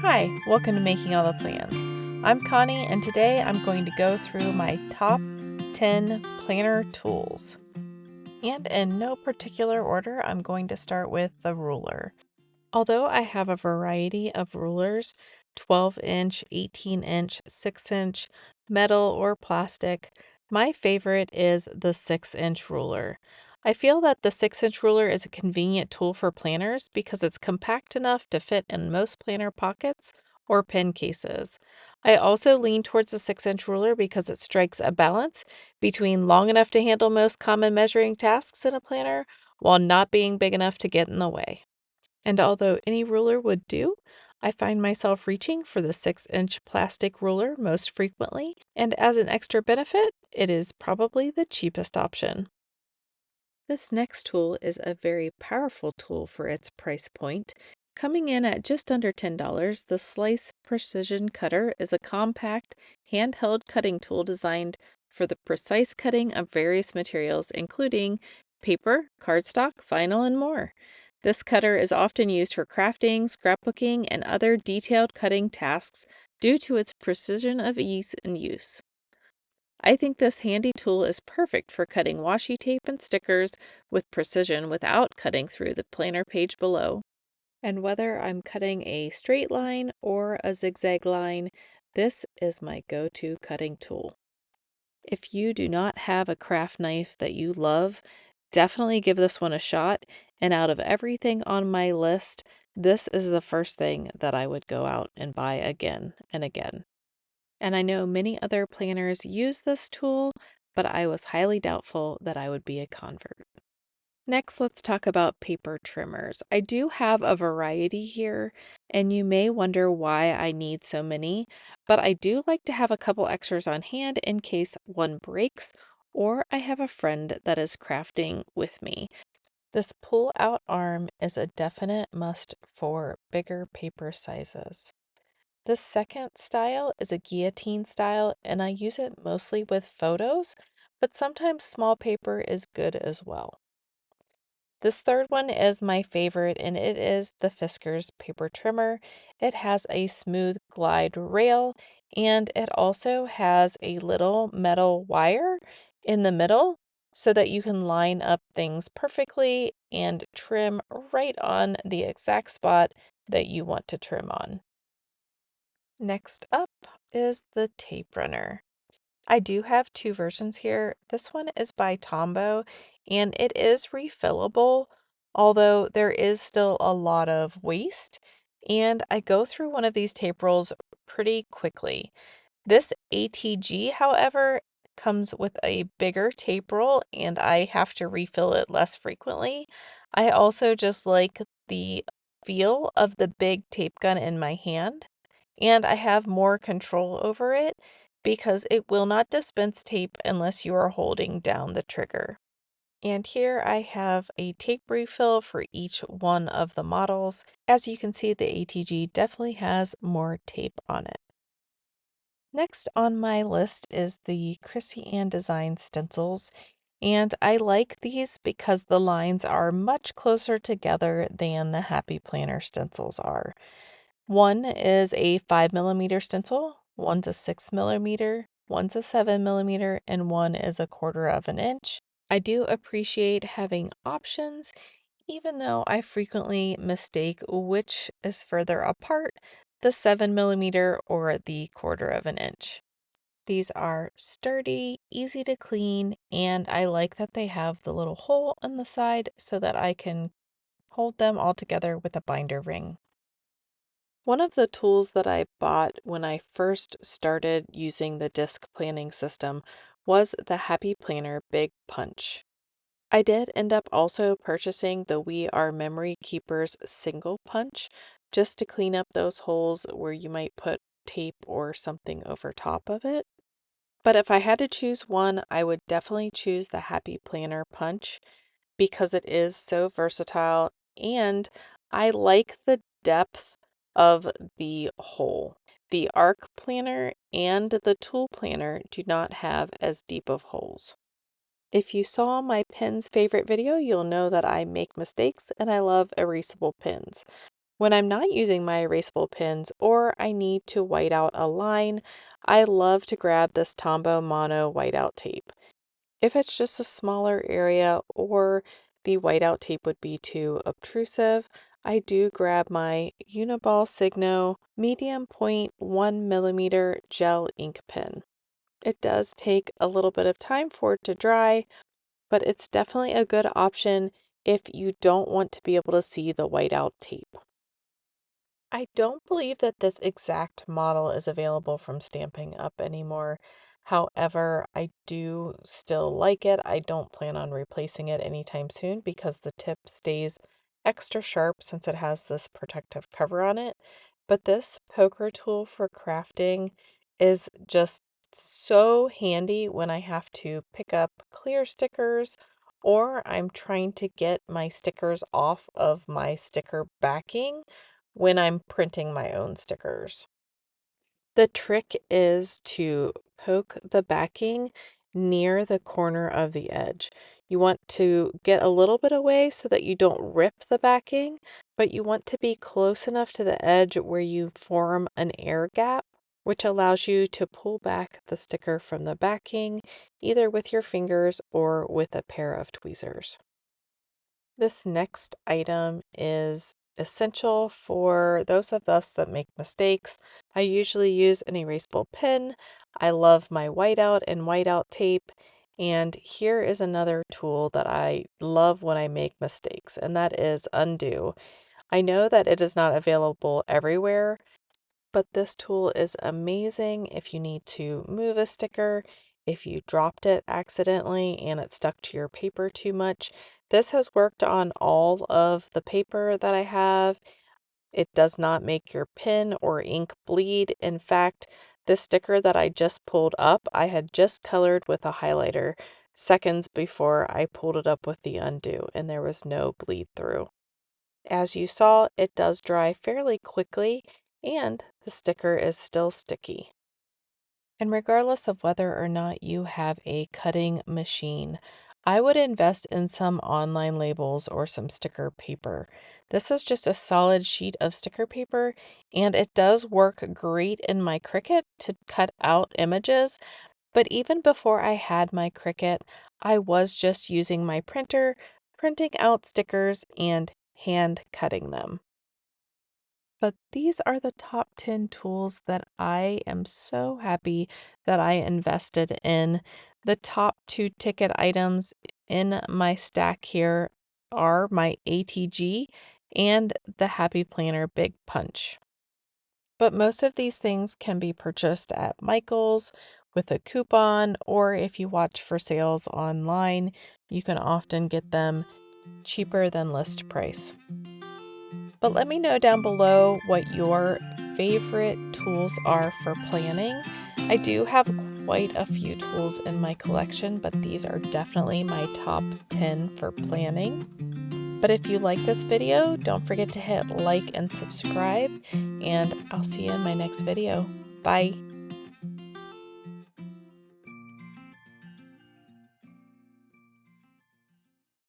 Hi, welcome to Making All the Plans. I'm Connie, and today I'm going to go through my top 10 planner tools. And in no particular order, I'm going to start with the ruler. Although I have a variety of rulers, 12-inch, 18-inch, 6-inch, metal or plastic, my favorite is the 6-inch ruler. I feel that the 6-inch ruler is a convenient tool for planners because it's compact enough to fit in most planner pockets or pen cases. I also lean towards the 6-inch ruler because it strikes a balance between long enough to handle most common measuring tasks in a planner while not being big enough to get in the way. And although any ruler would do, I find myself reaching for the 6-inch plastic ruler most frequently, and as an extra benefit, it is probably the cheapest option. This next tool is a very powerful tool for its price point. Coming in at just under $10, the Slice Precision Cutter is a compact, handheld cutting tool designed for the precise cutting of various materials, including paper, cardstock, vinyl, and more. This cutter is often used for crafting, scrapbooking, and other detailed cutting tasks due to its precision of ease and use. I think this handy tool is perfect for cutting washi tape and stickers with precision without cutting through the planner page below. And whether I'm cutting a straight line or a zigzag line, this is my go-to cutting tool. If you do not have a craft knife that you love, definitely give this one a shot. And out of everything on my list, this is the first thing that I would go out and buy again and again. And I know many other planners use this tool, but I was highly doubtful that I would be a convert. Next, let's talk about paper trimmers. I do have a variety here, and you may wonder why I need so many, but I do like to have a couple extras on hand in case one breaks or I have a friend that is crafting with me. This pull-out arm is a definite must for bigger paper sizes. The second style is a guillotine style, and I use it mostly with photos, but sometimes small paper is good as well. This third one is my favorite, and it is the Fiskars paper trimmer. It has a smooth glide rail, and it also has a little metal wire in the middle so that you can line up things perfectly and trim right on the exact spot that you want to trim on. Next up is the tape runner. I do have two versions here. This one is by Tombow and it is refillable, although there is still a lot of waste. And I go through one of these tape rolls pretty quickly. This ATG, however, comes with a bigger tape roll and I have to refill it less frequently. I also just like the feel of the big tape gun in my hand, and I have more control over it because it will not dispense tape unless you are holding down the trigger. And here I have a tape refill for each one of the models. As you can see, the ATG definitely has more tape on it. Next on my list is the Krissyanne Designs stencils, and I like these because the lines are much closer together than the Happy Planner stencils are. One is a 5mm stencil, one's a 6mm, one's a 7mm, and one is a 1/4 of an inch. I do appreciate having options, even though I frequently mistake which is further apart, the 7mm or the 1/4 of an inch. These are sturdy, easy to clean, and I like that they have the little hole in the side so that I can hold them all together with a binder ring. One of the tools that I bought when I first started using the disc planning system was the Happy Planner Big Punch. I did end up also purchasing the We Are Memory Keepers single punch just to clean up those holes where you might put tape or something over top of it. But if I had to choose one, I would definitely choose the Happy Planner Punch because it is so versatile and I like the depth of the hole. The Arc Planner and the Tool Planner do not have as deep of holes. If you saw my pins favorite video, you'll know that I make mistakes and I love erasable pins. When I'm not using my erasable pens or I need to white out a line, I love to grab this Tombow Mono whiteout tape. If it's just a smaller area or the whiteout tape would be too obtrusive, I do grab my Uniball Signo medium point 1mm gel ink pen. It does take a little bit of time for it to dry, but it's definitely a good option if you don't want to be able to see the whiteout tape. I don't believe that this exact model is available from Stampin' Up anymore. However, I do still like it. I don't plan on replacing it anytime soon because the tip stays extra sharp since it has this protective cover on it. But this poker tool for crafting is just so handy when I have to pick up clear stickers or I'm trying to get my stickers off of my sticker backing when I'm printing my own stickers. The trick is to poke the backing near the corner of the edge. You want to get a little bit away so that you don't rip the backing, but you want to be close enough to the edge where you form an air gap, which allows you to pull back the sticker from the backing, either with your fingers or with a pair of tweezers. This next item is essential for those of us that make mistakes. I usually use an erasable pen. I love my whiteout and whiteout tape. And here is another tool that I love when I make mistakes, and that is undo. I know that it is not available everywhere, but this tool is amazing if you need to move a sticker, if you dropped it accidentally and it stuck to your paper too much. This has worked on all of the paper that I have. It does not make your pen or ink bleed. In fact, this sticker that I just pulled up, I had just colored with a highlighter seconds before I pulled it up with the undo, and there was no bleed through. As you saw, it does dry fairly quickly and the sticker is still sticky. And regardless of whether or not you have a cutting machine, I would invest in some online labels or some sticker paper. This is just a solid sheet of sticker paper and it does work great in my Cricut to cut out images. But even before I had my Cricut, I was just using my printer, printing out stickers and hand cutting them. But these are the top 10 tools that I am so happy that I invested in. The top 2 ticket items in my stack here are my ATG and the Happy Planner Big Punch. But most of these things can be purchased at Michael's with a coupon, or if you watch for sales online, you can often get them cheaper than list price. But let me know down below what your favorite tools are for planning. I do have quite a few tools in my collection, but these are definitely my top 10 for planning. But if you like this video, don't forget to hit like and subscribe, and I'll see you in my next video. Bye!